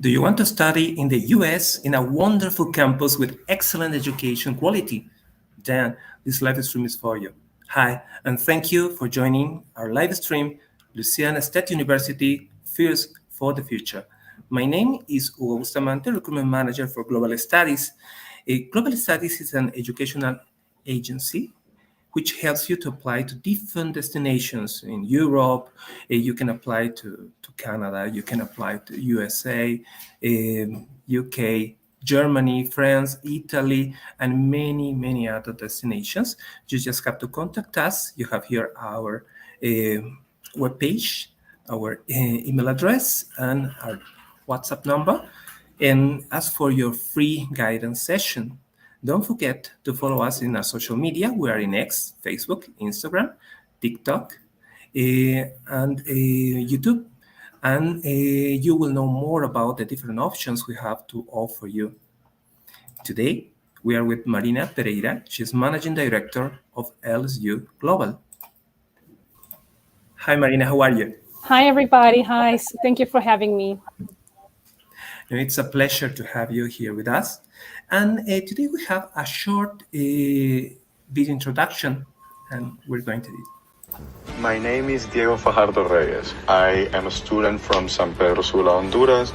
Do you want to study in the US in a wonderful campus with excellent education quality? Then this live stream is for you. Hi, and thank you for joining our live stream, Louisiana State University, Fears for the Future. My name is Hugo Bustamante, Recruitment Manager for Global Studies. Global Studies is an educational agency which helps you to apply to different destinations in Europe. You can apply to Canada, you can apply to USA, UK, Germany, France, Italy, and many, many other destinations. You just have to contact us. You have here our webpage, our email address, and our WhatsApp number. And ask for your free guidance session. Don't forget to follow us in our social media. We are in X, Facebook, Instagram, TikTok, and YouTube. And you will know more about the different options we have to offer you. Today, we are with Marina Pereira. She's Managing Director of LSU Global. Hi, Marina. How are you? Hi, everybody. Hi. Thank you for having me. It's a pleasure to have you here with us. And today we have a short video introduction, and we're going to do it. My name is Diego Fajardo Reyes. I am a student from San Pedro Sula, Honduras.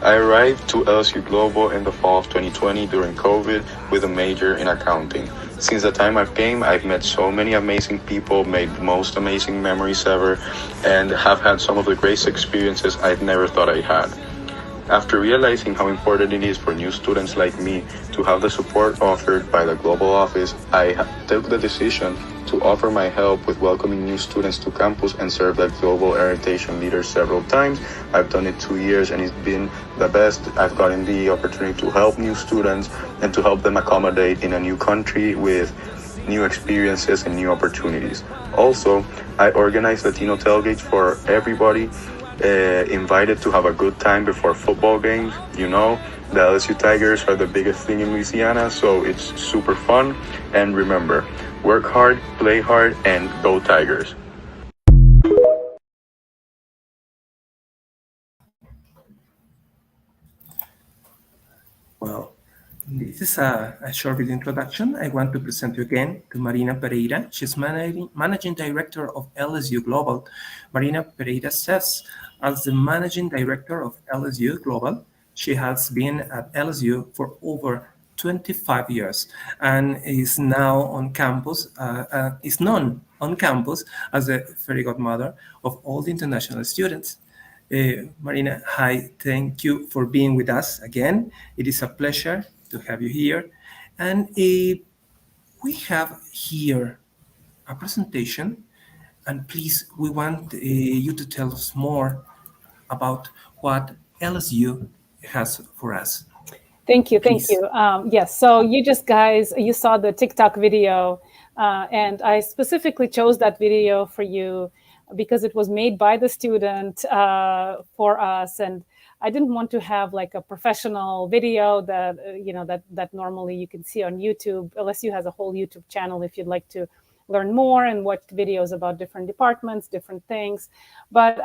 I arrived to LSU Global in the fall of 2020 during COVID with a major in accounting. Since the time I've came, I've met so many amazing people, made the most amazing memories ever, and have had some of the greatest experiences I've never thought I had. After realizing how important it is for new students like me to have the support offered by the Global Office, I took the decision to offer my help with welcoming new students to campus and serve as Global Orientation Leader several times. I've done it 2 years and it's been the best. I've gotten the opportunity to help new students and to help them accommodate in a new country with new experiences and new opportunities. Also, I organize Latino tailgates for everybody. Invited to have a good time before football games. You know, the LSU Tigers are the biggest thing in Louisiana, so it's super fun. And remember, work hard, play hard, and go Tigers. Well, this is a short video introduction. I want to present you again to Marina Pereira. She's Managing Director of LSU Global. Marina Pereira serves as the Managing Director of LSU Global. She has been at LSU for over 25 years and is now on campus, is known on campus as the fairy godmother of all the international students. Marina, hi, thank you for being with us again. It is a pleasure to have you here. And we have here a presentation, and please, we want you to tell us more about what LSU has for us. Thank you. Yes, so you saw the TikTok video, and I specifically chose that video for you because it was made by the student for us, and I didn't want to have like a professional video that that normally you can see on YouTube. LSU has a whole YouTube channel if you'd like to learn more and watch videos about different departments, different things. But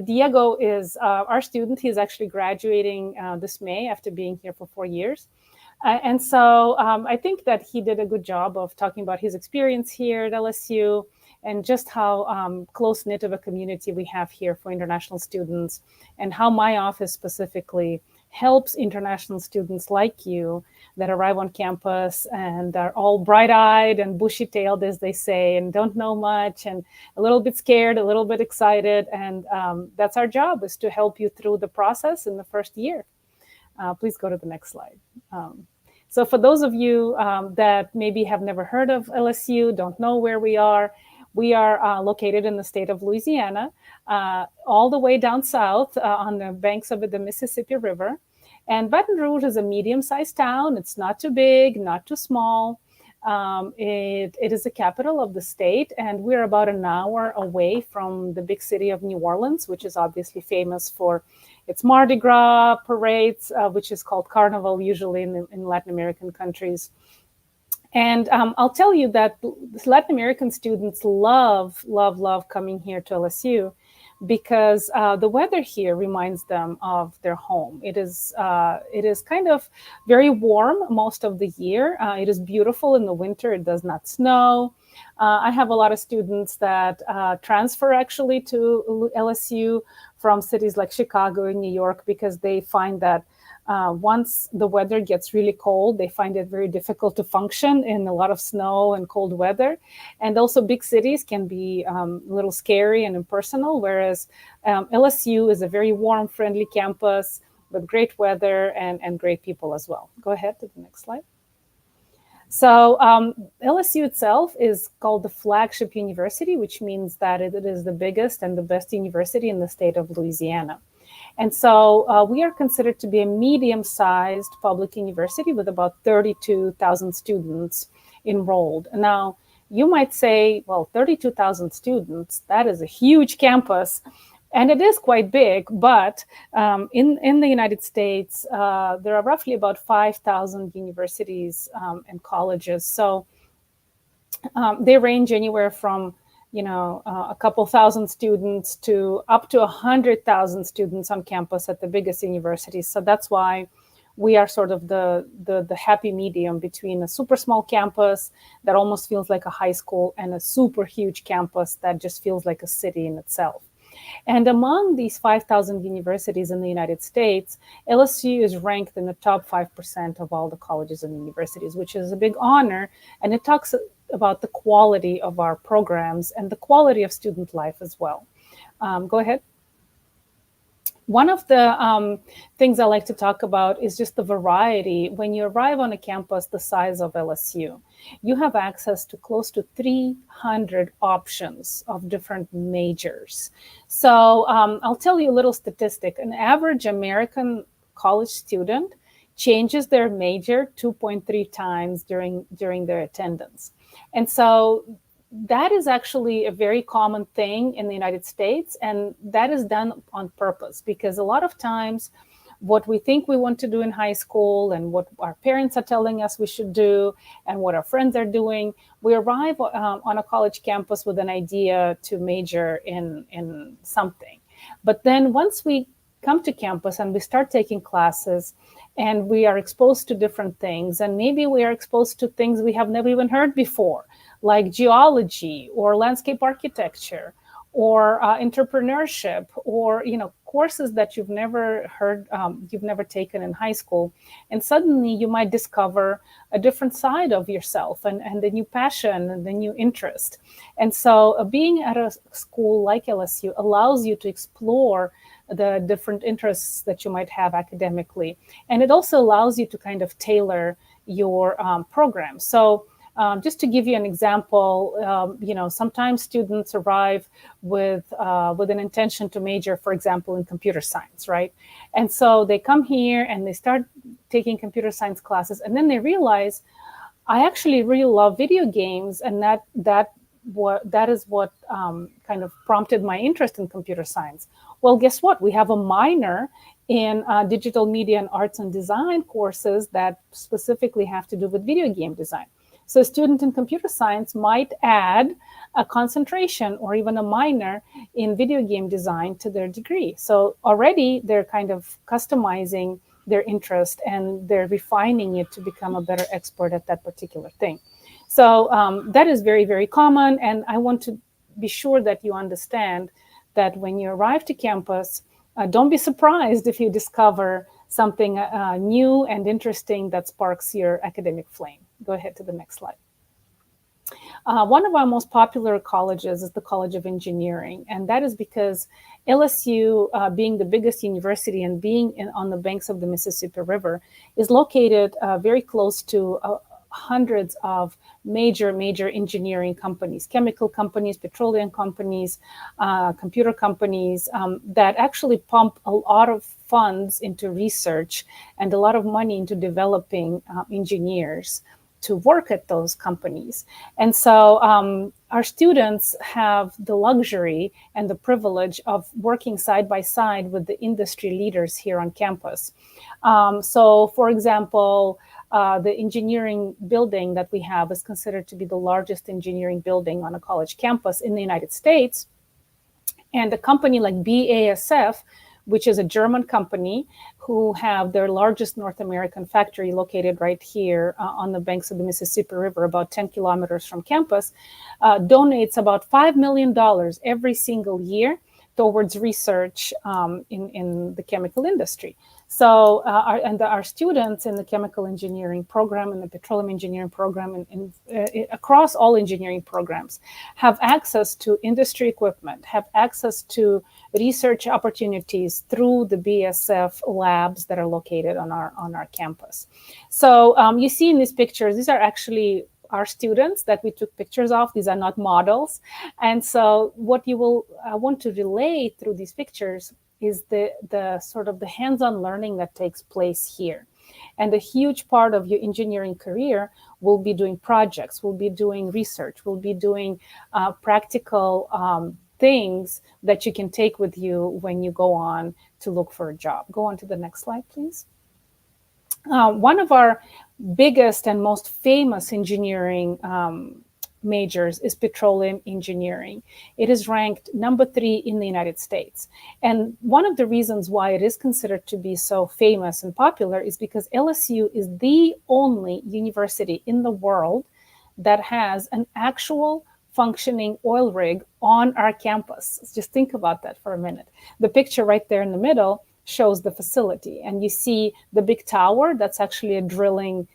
Diego is our student. He's actually graduating this May after being here for 4 years. And so I think that he did a good job of talking about his experience here at LSU and just how close-knit of a community we have here for international students, and how my office specifically helps international students like you that arrive on campus and are all bright-eyed and bushy-tailed, as they say, and don't know much and a little bit scared, a little bit excited. And that's our job, is to help you through the process in the first year. Please go to the next slide. So for those of you that maybe have never heard of LSU, don't know where we are located in the state of Louisiana, all the way down south on the banks of the Mississippi River. And Baton Rouge is a medium-sized town. It's not too big, not too small. It is the capital of the state, and we're about an hour away from the big city of New Orleans, which is obviously famous for its Mardi Gras parades, which is called Carnival usually in Latin American countries. And I'll tell you that Latin American students love coming here to LSU because the weather here reminds them of their home. It is kind of very warm most of the year. It is beautiful in the winter. It does not snow. I have a lot of students that transfer actually to LSU from cities like Chicago and New York because they find that once the weather gets really cold, they find it very difficult to function in a lot of snow and cold weather. And also big cities can be a little scary and impersonal, whereas LSU is a very warm, friendly campus with great weather and great people as well. Go ahead to the next slide. So LSU itself is called the flagship university, which means that it is the biggest and the best university in the state of Louisiana. And so we are considered to be a medium-sized public university with about 32,000 students enrolled. Now, you might say, well, 32,000 students, that is a huge campus. And it is quite big, but in the United States, there are roughly about 5,000 universities and colleges. So they range anywhere from a couple thousand students to up to 100,000 students on campus at the biggest universities. So that's why we are sort of the happy medium between a super small campus that almost feels like a high school and a super huge campus that just feels like a city in itself. And among these 5,000 universities in the United States, LSU is ranked in the top 5% of all the colleges and universities, which is a big honor. And it talks about the quality of our programs and the quality of student life as well. Go ahead. One of the things I like to talk about is just the variety. When you arrive on a campus the size of LSU, you have access to close to 300 options of different majors. So I'll tell you a little statistic. An average American college student changes their major 2.3 times during their attendance. And so that is actually a very common thing in the United States, and that is done on purpose because a lot of times what we think we want to do in high school and what our parents are telling us we should do and what our friends are doing, we arrive on a college campus with an idea to major in something. But then once we come to campus and we start taking classes and we are exposed to different things, and maybe we are exposed to things we have never even heard before, like geology or landscape architecture or entrepreneurship or courses that you've never heard, you've never taken in high school. And suddenly you might discover a different side of yourself and a new passion and a new interest. And so being at a school like LSU allows you to explore the different interests that you might have academically. And it also allows you to kind of tailor your program. So just to give you an example, sometimes students arrive with an intention to major, for example, in computer science, right? And so they come here and they start taking computer science classes, and then they realize, I actually really love video games, and that is what kind of prompted my interest in computer science. Well, guess what? We have a minor in digital media and arts and design courses that specifically have to do with video game design. So a student in computer science might add a concentration or even a minor in video game design to their degree. So already they're kind of customizing their interest and they're refining it to become a better expert at that particular thing. So that is very, very common. And I want to be sure that you understand that when you arrive to campus, don't be surprised if you discover something new and interesting that sparks your academic flame. Go ahead to the next slide. One of our most popular colleges is the College of Engineering, and that is because LSU, being the biggest university and being on the banks of the Mississippi River, is located very close to hundreds of major engineering companies, chemical companies, petroleum companies, computer companies that actually pump a lot of funds into research and a lot of money into developing engineers to work at those companies. And so our students have the luxury and the privilege of working side by side with the industry leaders here on campus. So for example, the engineering building that we have is considered to be the largest engineering building on a college campus in the United States. And a company like BASF, which is a German company who have their largest North American factory located right here on the banks of the Mississippi River, about 10 kilometers from campus, donates about $5 million every single year towards research in the chemical industry. So, our students in the chemical engineering program and the petroleum engineering program and across all engineering programs have access to industry equipment, have access to research opportunities through the BASF labs that are located on our campus. So you see in these pictures, these are actually our students that we took pictures of. These are not models. And so what you will want to relay through these pictures is the sort of the hands-on learning that takes place here. And a huge part of your engineering career will be doing projects, will be doing research, will be doing practical things that you can take with you when you go on to look for a job. Go on to the next slide, please. One of our biggest and most famous engineering majors is petroleum engineering. It is ranked number 3 in the United States. And one of the reasons why it is considered to be so famous and popular is because LSU is the only university in the world that has an actual functioning oil rig on our campus. Just think about that for a minute. The picture right there in the middle shows the facility, and you see the big tower. That's actually a drilling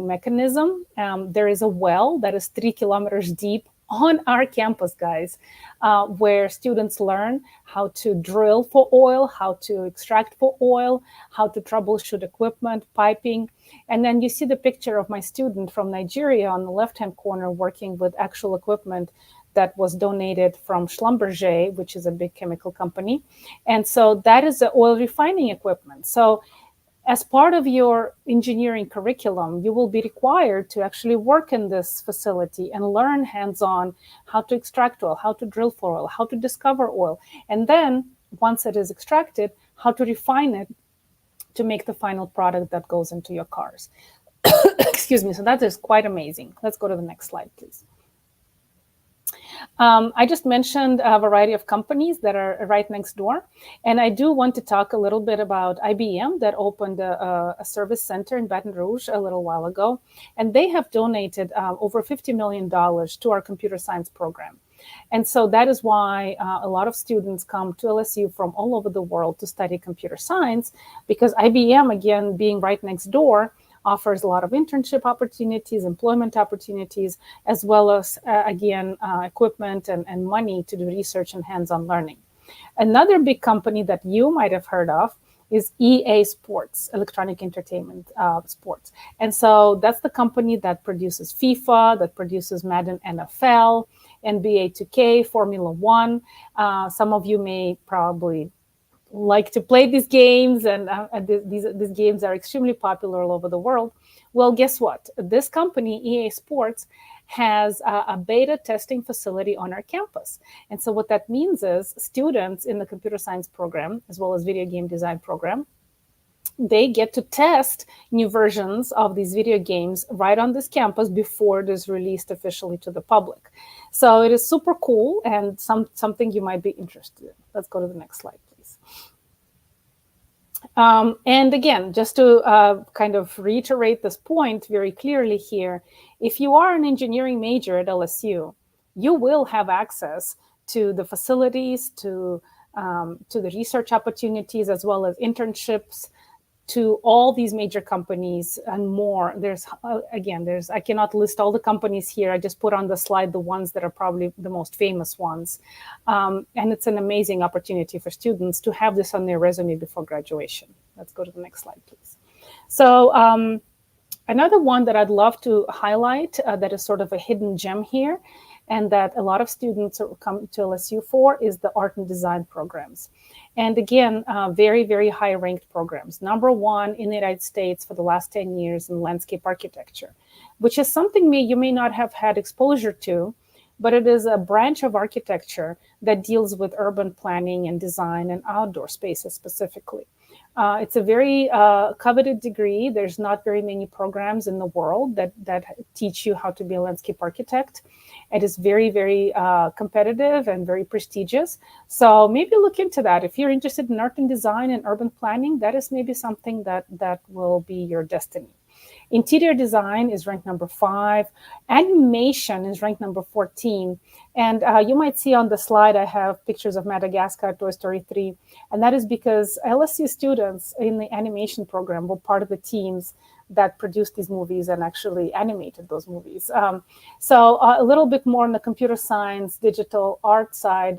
mechanism. There is a well that is 3 kilometers deep on our campus, guys, where students learn how to drill for oil, how to extract for oil, how to troubleshoot equipment, piping. And then you see the picture of my student from Nigeria on the left-hand corner working with actual equipment that was donated from Schlumberger, which is a big chemical company. And so that is the oil refining equipment. So as part of your engineering curriculum, you will be required to actually work in this facility and learn hands-on how to extract oil, how to drill for oil, how to discover oil. And then once it is extracted, how to refine it to make the final product that goes into your cars. Excuse me. So that is quite amazing. Let's go to the next slide, please. I just mentioned a variety of companies that are right next door. And I do want to talk a little bit about IBM that opened a service center in Baton Rouge a little while ago. And they have donated over $50 million to our computer science program. And so that is why a lot of students come to LSU from all over the world to study computer science, because IBM, again, being right next door, offers a lot of internship opportunities, employment opportunities, as well as, again, equipment and money to do research and hands-on learning. Another big company that you might have heard of is EA Sports, Electronic Entertainment Sports. And so that's the company that produces FIFA, that produces Madden NFL, NBA 2K, Formula One. Some of you may probably like to play these games, and these games are extremely popular all over the world. Well, guess what? This company, EA Sports, has a beta testing facility on our campus. And so what that means is students in the computer science program, as well as video game design program, they get to test new versions of these video games right on this campus before it is released officially to the public. So it is super cool and something you might be interested in. Let's go to the next slide, please. And again, just to kind of reiterate this point very clearly here, if you are an engineering major at LSU, you will have access to the facilities, to the research opportunities, as well as internships, to all these major companies and more. There's, again, I cannot list all the companies here. I just put on the slide the ones that are probably the most famous ones. And it's an amazing opportunity for students to have this on their resume before graduation. Let's go to the next slide, please. So another one that I'd love to highlight that is sort of a hidden gem here, and that a lot of students come to LSU for, is the art and design programs. And again, very, very high ranked programs. #1 in the United States for the last 10 years in landscape architecture, which is something you may not have had exposure to, but it is a branch of architecture that deals with urban planning and design and outdoor spaces specifically. It's a very coveted degree. There's not very many programs in the world that teach you how to be a landscape architect. It is very, very competitive and very prestigious. So maybe look into that. If you're interested in art and design and urban planning, that is maybe something that will be your destiny. Interior design is ranked number 5. Animation is ranked number 14. And you might see on the slide, I have pictures of Madagascar, Toy Story 3. And that is because LSU students in the animation program were part of the teams that produced these movies and actually animated those movies. So a little bit more on the computer science, digital art side,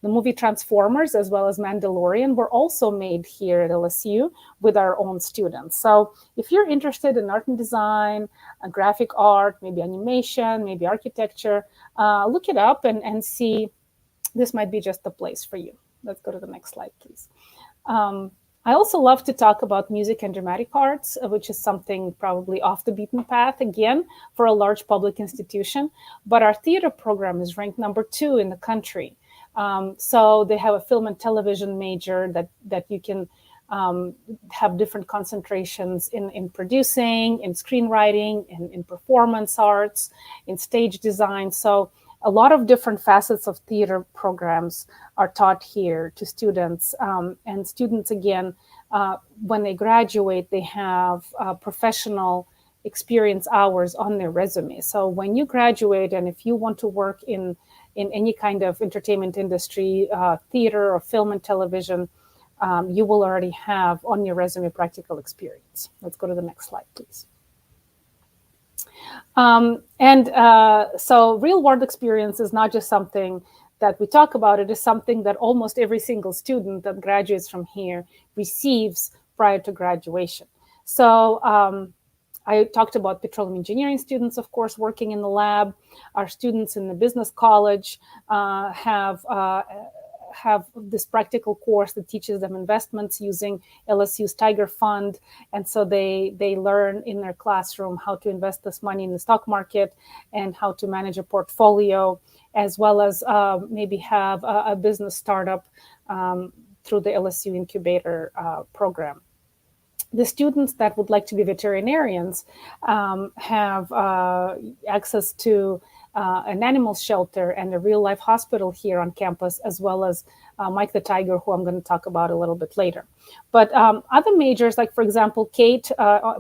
the movie Transformers as well as Mandalorian were also made here at LSU with our own students. So if you're interested in art and design, graphic art, maybe animation, maybe architecture, look it up and see this might be just the place for you. Let's go to the next slide, please. I also love to talk about music and dramatic arts, which is something probably off the beaten path, again, for a large public institution. But our theater program is ranked number 2 in the country. So they have a film and television major that you can have different concentrations in producing, in screenwriting, in performance arts, in stage design. So a lot of different facets of theater programs are taught here to students. And students, again, when they graduate, they have professional experience hours on their resume. So when you graduate, and if you want to work in any kind of entertainment industry, theater or film and television, you will already have on your resume practical experience. Let's go to the next slide, please. So real world experience is not just something that we talk about. It is something that almost every single student that graduates from here receives prior to graduation. So I talked about petroleum engineering students, of course, working in the lab. Our students in the business college have this practical course that teaches them investments using LSU's Tiger Fund. And so they learn in their classroom how to invest this money in the stock market and how to manage a portfolio, as well as maybe have a business startup through the LSU incubator program. The students that would like to be veterinarians have access to an animal shelter and a real-life hospital here on campus, as well as Mike the Tiger, who I'm going to talk about a little bit later. But other majors, like, for example, Kate,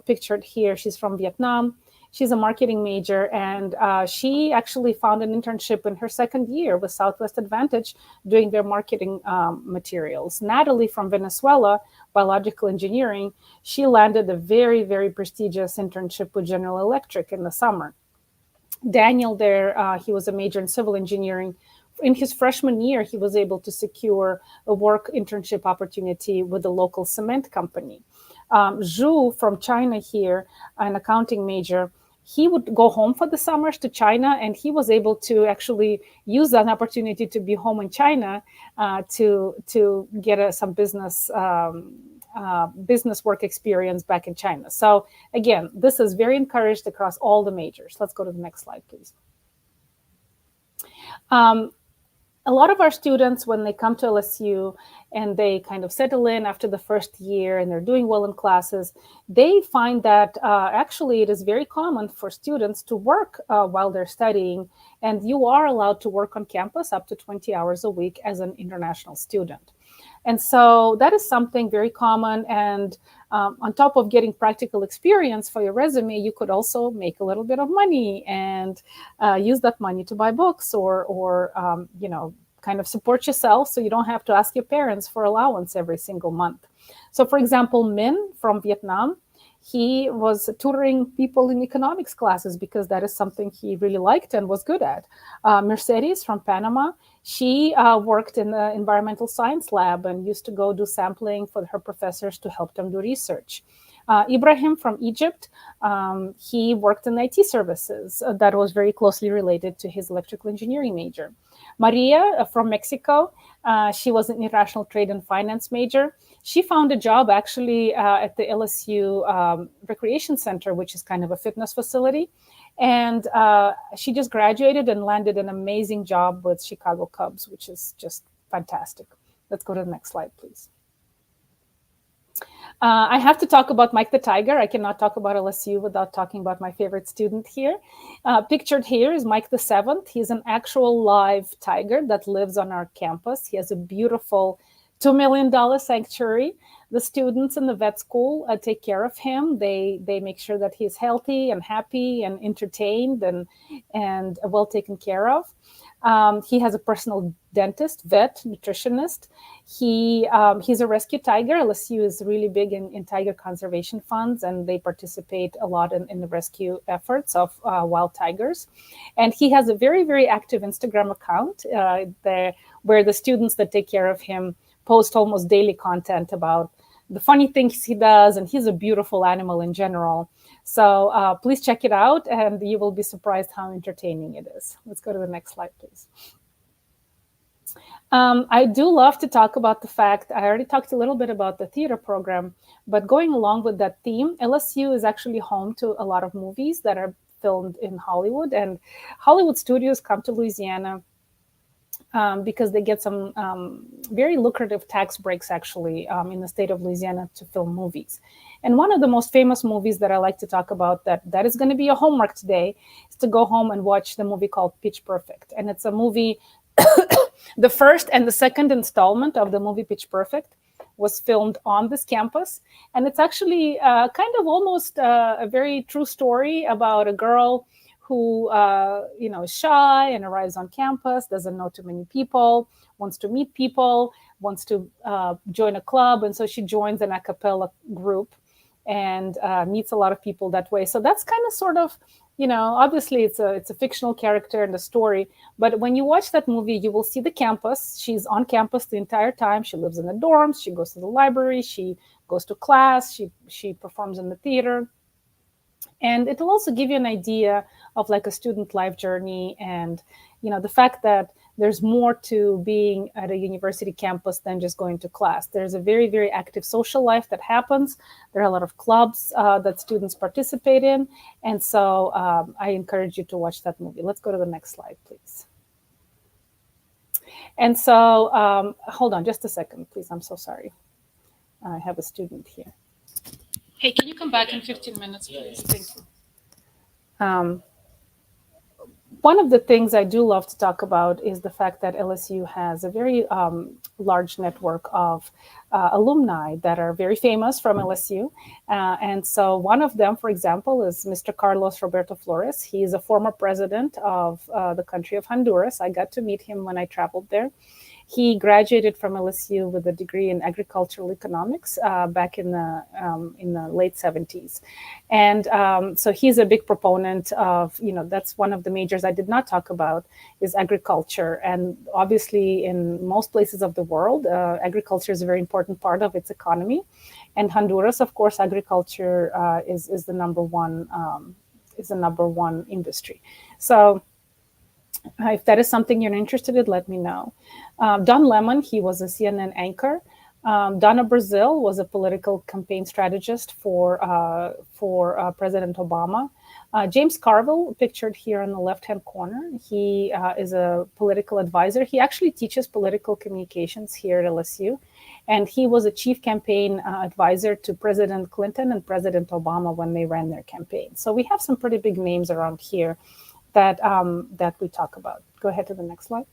pictured here, she's from Vietnam. She's a marketing major, and she actually found an internship in her second year with Southwest Advantage doing their marketing materials. Natalie from Venezuela, biological engineering, she landed a very, very prestigious internship with General Electric in the summer. Daniel there, he was a major in civil engineering. In his freshman year, he was able to secure a work internship opportunity with a local cement company. Zhu from China here, an accounting major, he would go home for the summers to China, and he was able to actually use that opportunity to be home in China to get some business work experience back in China. So again, this is very encouraged across all the majors. Let's go to the next slide, please. A lot of our students, when they come to LSU and they kind of settle in after the first year and they're doing well in classes, they find that actually it is very common for students to work while they're studying, and you are allowed to work on campus up to 20 hours a week as an international student. And so that is something very common. And on top of getting practical experience for your resume, you could also make a little bit of money and use that money to buy books or kind of support yourself, so you don't have to ask your parents for allowance every single month. So for example, Min from Vietnam, he was tutoring people in economics classes because that is something he really liked and was good at. Mercedes from Panama, she worked in the environmental science lab and used to go do sampling for her professors to help them do research. Ibrahim from Egypt, he worked in IT services that was very closely related to his electrical engineering major. Maria from Mexico, she was an international trade and finance major. She found a job actually at the LSU Recreation Center, which is kind of a fitness facility. And she just graduated and landed an amazing job with Chicago Cubs, which is just fantastic. Let's go to the next slide, please. I have to talk about Mike the Tiger. I cannot talk about LSU without talking about my favorite student here. Pictured here is Mike the Seventh. He's an actual live tiger that lives on our campus. He has a beautiful $2 million sanctuary. The students in the vet school take care of him. They make sure that he's healthy and happy and entertained and well taken care of. He has a personal dentist, vet, nutritionist. He's a rescue tiger. LSU is really big in tiger conservation funds, and they participate a lot in the rescue efforts of wild tigers. And he has a very, very active Instagram account where the students that take care of him post almost daily content about the funny things he does, and he's a beautiful animal in general. So please check it out, and you will be surprised how entertaining it is. Let's go to the next slide, please. I do love to talk about the fact, I already talked a little bit about the theater program, but going along with that theme, LSU is actually home to a lot of movies that are filmed in Hollywood, and Hollywood studios come to Louisiana because they get some very lucrative tax breaks, actually, in the state of Louisiana to film movies. And one of the most famous movies that I like to talk about that is going to be a homework today is to go home and watch the movie called Pitch Perfect. And it's a movie, the first and the second installment of the movie Pitch Perfect was filmed on this campus. And it's actually kind of almost a very true story about a girl who is shy and arrives on campus, doesn't know too many people, wants to meet people, wants to join a club. And so she joins an a cappella group and meets a lot of people that way. So that's kind of sort of, obviously it's a fictional character in the story. But when you watch that movie, you will see the campus. She's on campus the entire time. She lives in the dorms. She goes to the library. She goes to class. She performs in the theater. And it will also give you an idea of like a student life journey and, the fact that there's more to being at a university campus than just going to class. There's a very, very active social life that happens. There are a lot of clubs that students participate in. And so I encourage you to watch that movie. Let's go to the next slide, please. And so hold on just a second, please. I'm so sorry. I have a student here. Hey, can you come back in 15 minutes, please? Thank you. One of the things I do love to talk about is the fact that LSU has a very large network of alumni that are very famous from LSU. And so one of them, for example, is Mr. Carlos Roberto Flores. He is a former president of the country of Honduras. I got to meet him when I traveled there. He graduated from LSU with a degree in agricultural economics back in the late 70s. And so he's a big proponent of, that's one of the majors I did not talk about is agriculture. And obviously in most places of the world, agriculture is a very important part of its economy. And Honduras, of course, agriculture is the number one industry. So if that is something you're interested in, let me know. Don Lemon, he was a CNN anchor. Donna Brazil was a political campaign strategist for President Obama. James Carville, pictured here in the left-hand corner, he is a political advisor. He actually teaches political communications here at LSU. And he was a chief campaign advisor to President Clinton and President Obama when they ran their campaign. So we have some pretty big names around here that we talk about. Go ahead to the next slide.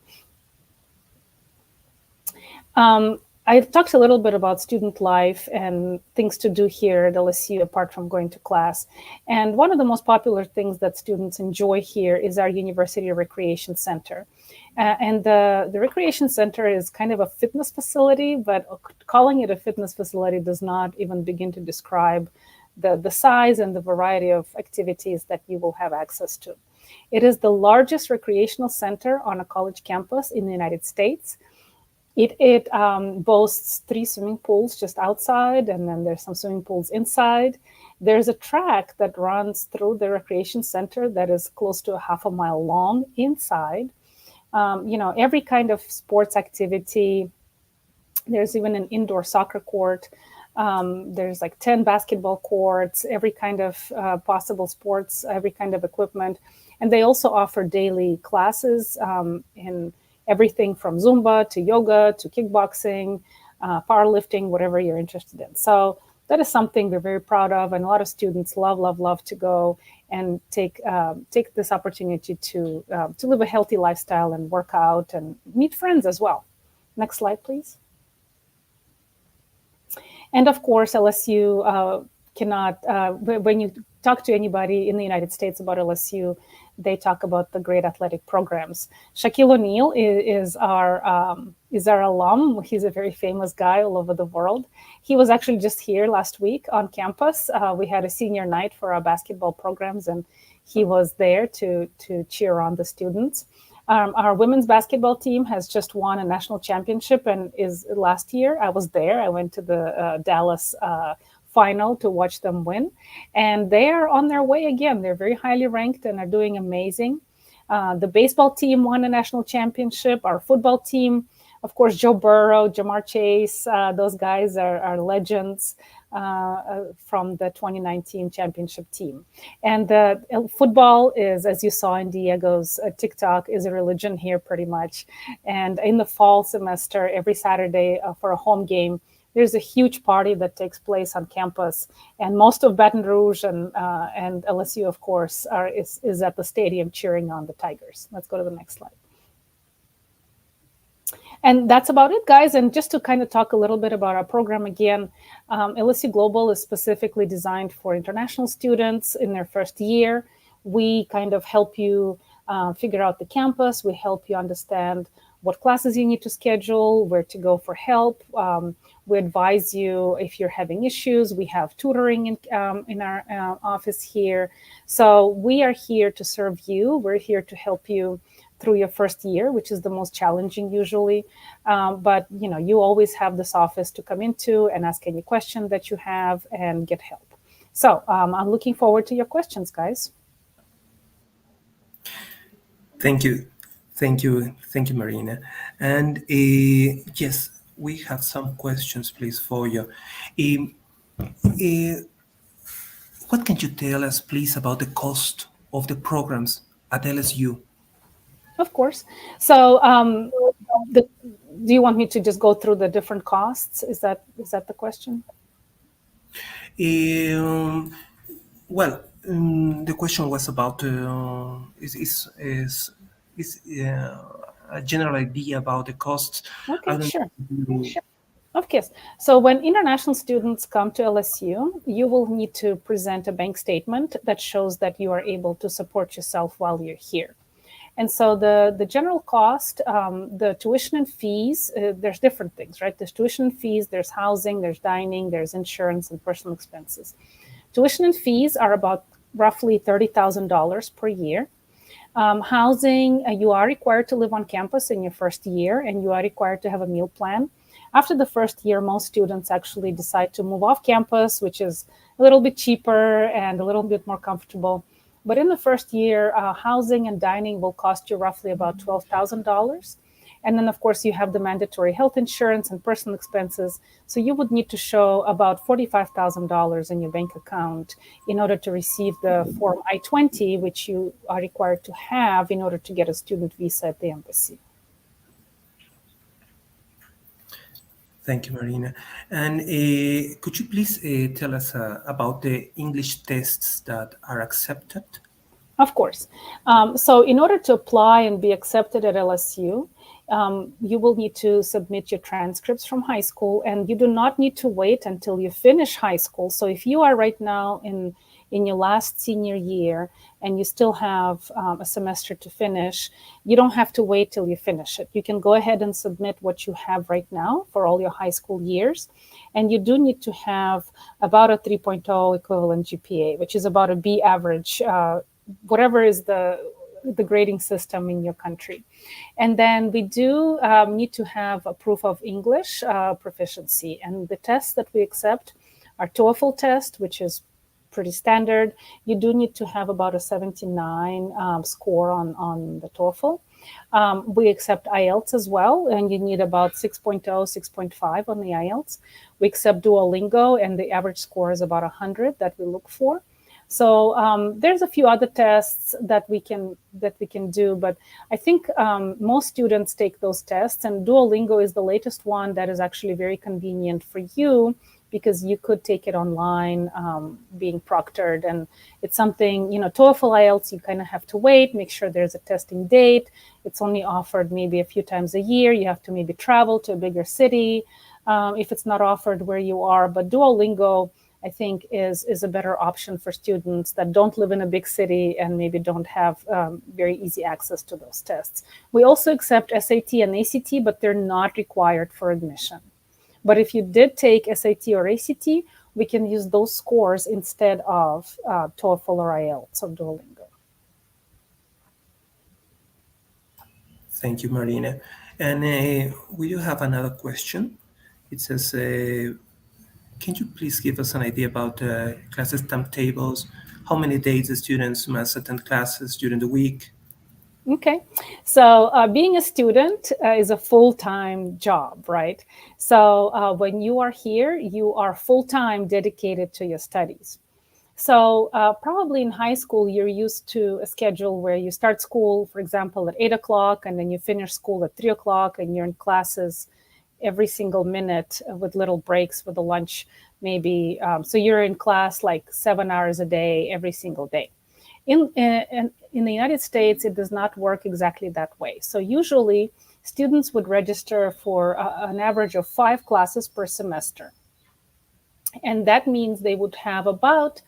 I talked a little bit about student life and things to do here at LSU apart from going to class. And one of the most popular things that students enjoy here is our University Recreation Center. And the Recreation Center is kind of a fitness facility, but calling it a fitness facility does not even begin to describe the size and the variety of activities that you will have access to. It is the largest recreational center on a college campus in the United States. It boasts 3 swimming pools just outside, and then there's some swimming pools inside. There's a track that runs through the recreation center that is close to a half a mile long inside. Every kind of sports activity. There's even an indoor soccer court. There's like 10 basketball courts, every kind of possible sports, every kind of equipment. And they also offer daily classes in everything from Zumba to yoga to kickboxing, powerlifting, whatever you're interested in. So that is something we're very proud of, and a lot of students love to go and take this opportunity to live a healthy lifestyle and work out and meet friends as well. Next slide, please. And of course, LSU cannot, when you talk to anybody in the United States about LSU, they talk about the great athletic programs. Shaquille O'Neal is our alum. He's a very famous guy all over the world. He was actually just here last week on campus. We had a senior night for our basketball programs, and he was there to cheer on the students. Our women's basketball team has just won a national championship, and last year I was there. I went to the Dallas final to watch them win, and they are on their way again. They're very highly ranked and are doing amazing. The baseball team won a national championship. Our football team, of course, Joe Burrow, Jamar Chase, those guys are legends from the 2019 championship team. And the football is, as you saw in Diego's TikTok, is a religion here pretty much. And in the fall semester, every Saturday for a home game, there's a huge party that takes place on campus, and most of Baton Rouge and LSU, of course, is at the stadium cheering on the Tigers. Let's go to the next slide. And that's about it, guys. And just to kind of talk a little bit about our program again, LSU Global is specifically designed for international students in their first year. We kind of help you figure out the campus. We help you understand what classes you need to schedule, where to go for help. We advise you if you're having issues. We have tutoring in our office here. So we are here to serve you. We're here to help you through your first year, which is the most challenging usually. But you always have this office to come into and ask any question that you have and get help. So I'm looking forward to your questions, guys. Thank you, Marina. And yes, we have some questions, please, for you. What can you tell us, please, about the cost of the programs at LSU? Of course. So do you want me to just go through the different costs? Is that the question? Well, the question was about a general idea about the costs. Okay, sure. Of course. So when international students come to LSU, you will need to present a bank statement that shows that you are able to support yourself while you're here. And so the general cost, the tuition and fees, there's different things, right? There's tuition and fees, there's housing, there's dining, there's insurance and personal expenses. Tuition and fees are about roughly $30,000 per year. Housing, you are required to live on campus in your first year, and you are required to have a meal plan. After the first year, most students actually decide to move off campus, which is a little bit cheaper and a little bit more comfortable. But in the first year, housing and dining will cost you roughly about $12,000. And then, of course, you have the mandatory health insurance and personal expenses. So you would need to show about $45,000 in your bank account in order to receive the Form I-20, which you are required to have in order to get a student visa at the embassy. Thank you, Marina. And could you please tell us about the English tests that are accepted? Of course. So in order to apply and be accepted at LSU, you will need to submit your transcripts from high school, and you do not need to wait until you finish high school. So if you are right now in your last senior year and you still have a semester to finish, you don't have to wait till you finish it. You can go ahead and submit what you have right now for all your high school years. And you do need to have about a 3.0 equivalent GPA, which is about a B average, whatever is the grading system in your country. And then we do need to have a proof of English proficiency. And the tests that we accept are TOEFL test, which is pretty standard. You do need to have about a 79 score on the TOEFL. We accept IELTS as well, and you need about 6.0, 6.5 on the IELTS. We accept Duolingo, and the average score is about 100 that we look for. So there's a few other tests that we can do, but I think most students take those tests, and Duolingo is the latest one that is actually very convenient for you because you could take it online, being proctored. And it's something, TOEFL, IELTS, you kind of have to wait, make sure there's a testing date. It's only offered maybe a few times a year. You have to maybe travel to a bigger city if it's not offered where you are. But Duolingo, I think, is a better option for students that don't live in a big city and maybe don't have very easy access to those tests. We also accept SAT and ACT, but they're not required for admission. But if you did take SAT or ACT, we can use those scores instead of TOEFL or IELTS or Duolingo. Thank you, Marina. And we do have another question. It says, can you please give us an idea about classes timetables? How many days the students must attend classes during the week? Okay, so being a student is a full-time job, right? So when you are here, you are full-time dedicated to your studies. So probably in high school, you're used to a schedule where you start school, for example, at 8 o'clock, and then you finish school at 3 o'clock, and you're in classes every single minute with little breaks with a lunch, maybe. So you're in class like 7 hours a day, every single day. In the United States, it does not work exactly that way. So usually students would register for an average of 5 classes per semester. And that means they would have about,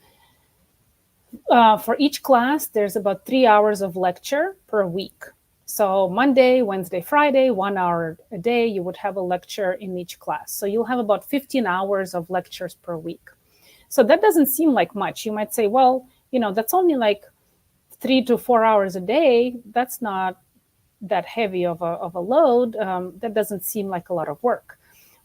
for each class, there's about 3 hours of lecture per week. So Monday, Wednesday, Friday, 1 hour a day, you would have a lecture in each class. So you'll have about 15 hours of lectures per week. So that doesn't seem like much. You might say, well, that's only like 3 to 4 hours a day. That's not that heavy of a load. That doesn't seem like a lot of work.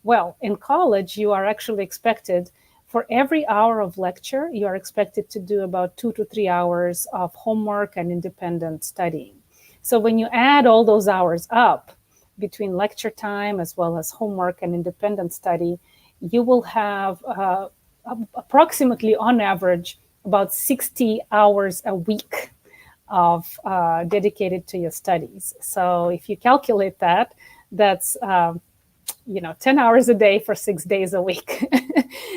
Well, in college, you are actually expected, for every hour of lecture, you are expected to do about 2 to 3 hours of homework and independent studying. So when you add all those hours up between lecture time as well as homework and independent study, you will have approximately, on average, about 60 hours a week of dedicated to your studies. So if you calculate that, that's 10 hours a day for 6 days a week.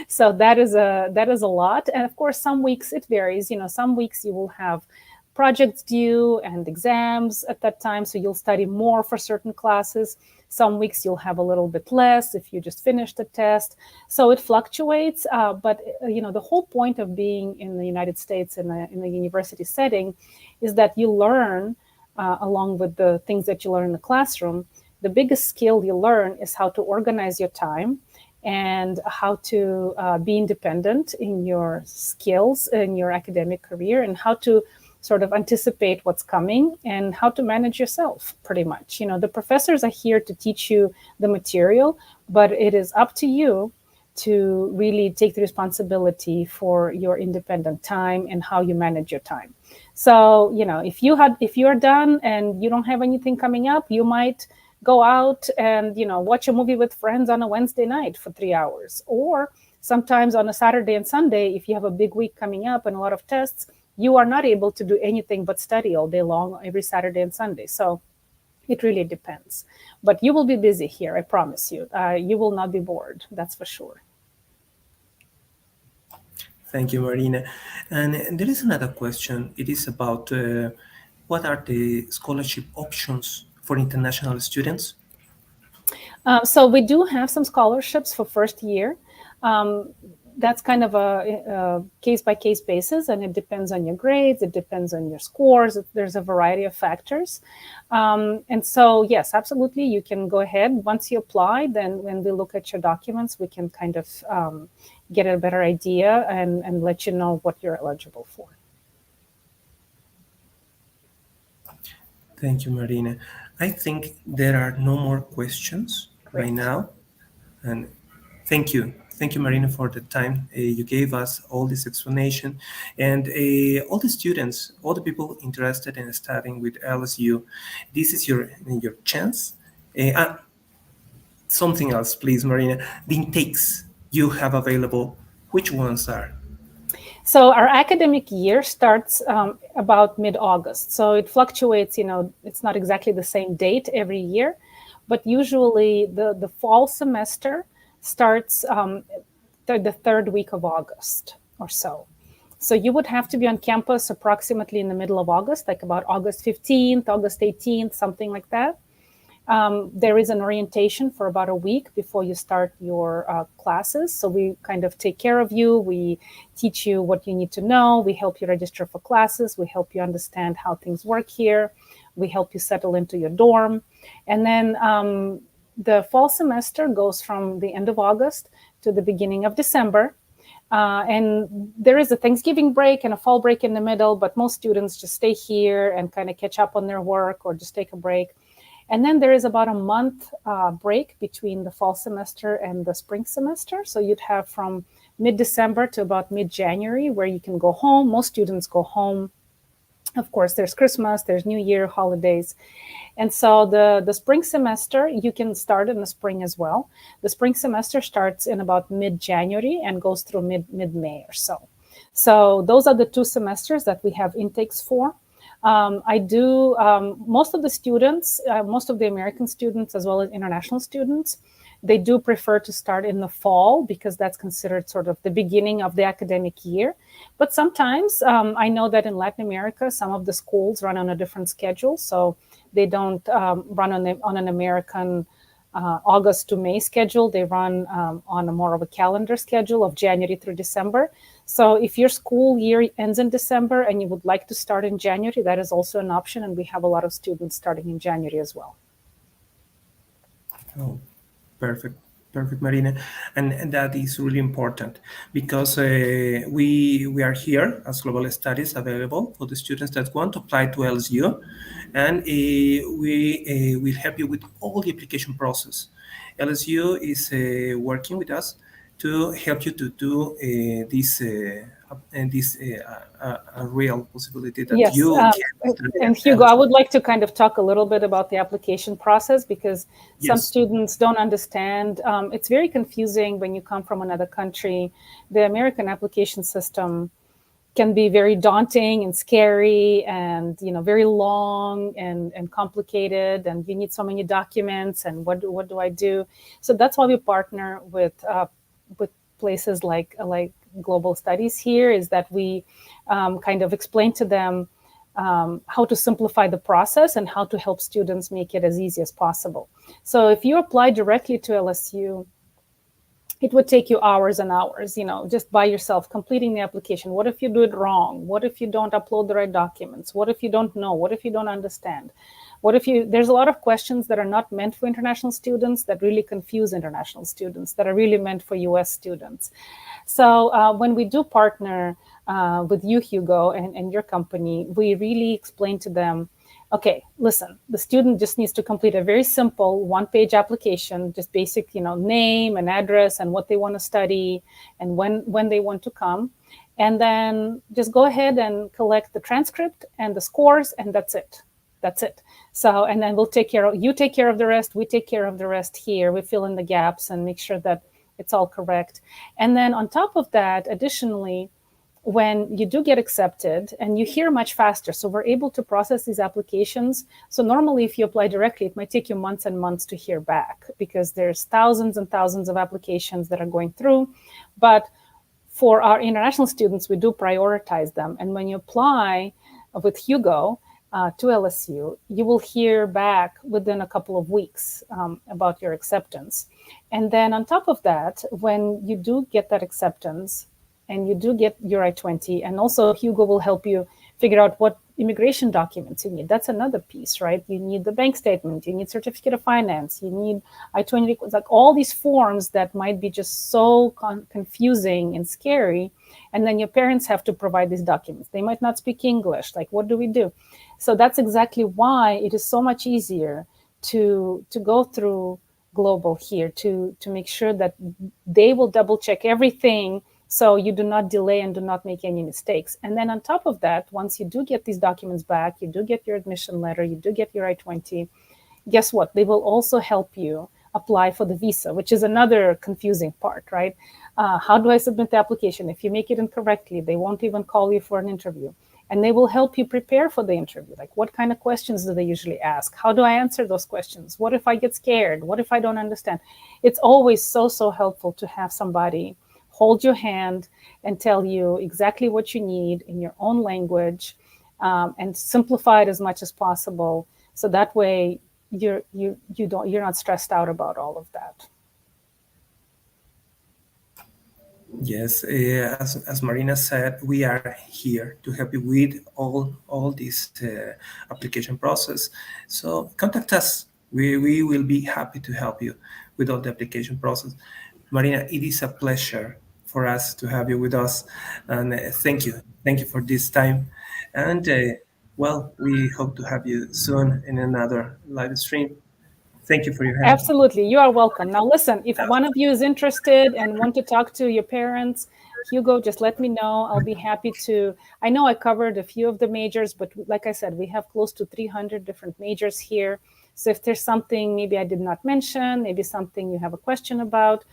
So that is a lot. And of course, some weeks it varies. Some weeks you will have projects due and exams at that time, so you'll study more for certain classes. Some weeks you'll have a little bit less if you just finished the test. So it fluctuates, but the whole point of being in the United States in a university setting is that you learn, along with the things that you learn in the classroom, the biggest skill you learn is how to organize your time and how to be independent in your skills in your academic career, and how to sort of anticipate what's coming and how to manage yourself, pretty much. The professors are here to teach you the material, but it is up to you to really take the responsibility for your independent time and how you manage your time. So, if you're done and you don't have anything coming up, you might go out and, watch a movie with friends on a Wednesday night for 3 hours. Or sometimes on a Saturday and Sunday, if you have a big week coming up and a lot of tests, you are not able to do anything but study all day long, every Saturday and Sunday. So it really depends. But you will be busy here, I promise you. You will not be bored, that's for sure. Thank you, Marina. And there is another question. It is about what are the scholarship options for international students? So we do have some scholarships for first year. That's kind of a case-by-case basis, and it depends on your grades, it depends on your scores. There's a variety of factors. And so, yes, absolutely, you can go ahead. Once you apply, then when we look at your documents, we can kind of get a better idea and let you know what you're eligible for. Thank you, Marina. I think there are no more questions right now. And thank you. Thank you, Marina, for the time you gave us, all this explanation. And all the students, all the people interested in studying with LSU, this is your chance. Something else, please, Marina. The intakes you have available, which ones are? So our academic year starts about mid-August. So it fluctuates, it's not exactly the same date every year, but usually the fall semester starts the third week of August or so. So you would have to be on campus approximately in the middle of August, like about August 15th, August 18th, something like that. There is an orientation for about a week before you start your classes. So we kind of take care of you. We teach you what you need to know. We help you register for classes. We help you understand how things work here. We help you settle into your dorm. And then the fall semester goes from the end of August to the beginning of December. And there is a Thanksgiving break and a fall break in the middle, but most students just stay here and kind of catch up on their work or just take a break. And then there is about a month break between the fall semester and the spring semester. So you'd have from mid-December to about mid-January where you can go home. Most students go home. Of course, there's Christmas, there's New Year, holidays. And so the spring semester, you can start in the spring as well. The spring semester starts in about mid-January and goes through mid-May or so. So those are the 2 semesters that we have intakes for. Most of the students, most of the American students, as well as international students, they do prefer to start in the fall because that's considered sort of the beginning of the academic year. But sometimes I know that in Latin America, some of the schools run on a different schedule. So they don't run on an American August to May schedule. They run on a more of a calendar schedule of January through December. So if your school year ends in December and you would like to start in January, that is also an option. And we have a lot of students starting in January as well. Oh, perfect, Marina. And that is really important because we are here as Global Studies available for the students that want to apply to LSU. And we will help you with all the application process. LSU is working with us to help you to do this a real possibility that yes, you can. And Hugo, I would like to kind of talk a little bit about the application process because some Yes. students don't understand. It's very confusing when you come from another country. The American application system can be very daunting and scary and very long and complicated, and you need so many documents, and what do I do? So that's why we partner with places like Global Studies here, is that we kind of explain to them how to simplify the process and how to help students make it as easy as possible. So if you apply directly to LSU, it would take you hours and hours, just by yourself completing the application. What if you do it wrong? What if you don't upload the right documents? What if you don't know? What if you don't understand? There's a lot of questions that are not meant for international students that really confuse international students, that are really meant for US students. So when we do partner with you, Hugo, and your company, we really explain to them, okay, listen, the student just needs to complete a very simple 1-page application, just basic, name and address and what they want to study and when they want to come. And then just go ahead and collect the transcript and the scores, and that's it. That's it. So, and then you take care of the rest. We take care of the rest here. We fill in the gaps and make sure that it's all correct. And then on top of that, additionally, when you do get accepted, and you hear much faster, so we're able to process these applications. So normally if you apply directly, it might take you months and months to hear back because there's thousands and thousands of applications that are going through. But for our international students, we do prioritize them. And when you apply with Hugo to LSU, you will hear back within a couple of weeks about your acceptance. And then on top of that, when you do get that acceptance, and you do get your I-20, and also Hugo will help you figure out what immigration documents you need. That's another piece, right? You need the bank statement, you need certificate of finance, you need I-20, like all these forms that might be just so confusing and scary. And then your parents have to provide these documents. They might not speak English. Like, what do we do? So that's exactly why it is so much easier to go through Global here, to make sure that they will double check everything, so you do not delay and do not make any mistakes. And then on top of that, once you do get these documents back, you do get your admission letter, you do get your I-20, guess what? They will also help you apply for the visa, which is another confusing part, right? How do I submit the application? If you make it incorrectly, they won't even call you for an interview. And they will help you prepare for the interview. Like, what kind of questions do they usually ask? How do I answer those questions? What if I get scared? What if I don't understand? It's always so helpful to have somebody hold your hand and tell you exactly what you need in your own language, and simplify it as much as possible. So that way you're not stressed out about all of that. Yes, as Marina said, we are here to help you with all this application process. So contact us. We will be happy to help you with all the application process. Marina, it is a pleasure for us to have you with us, and thank you for this time. And well, we hope to have you soon in another live stream. Thank you for your help. Absolutely. You are welcome. Now, listen, if one of you is interested and want to talk to your parents, Hugo, just let me know. I'll be happy to. I know I covered a few of the majors, but like I said, we have close to 300 different majors here. So if there's something maybe I did not mention, maybe something you have a question about,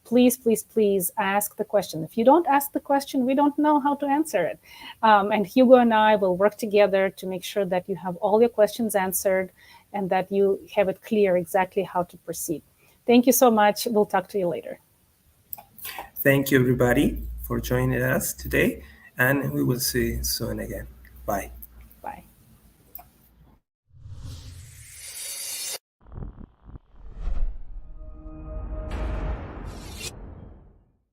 please, please, please ask the question. If you don't ask the question, we don't know how to answer it. And Hugo and I will work together to make sure that you have all your questions answered and that you have it clear exactly how to proceed. Thank you so much. We'll talk to you later. Thank you, everybody, for joining us today, and we will see you soon again. Bye.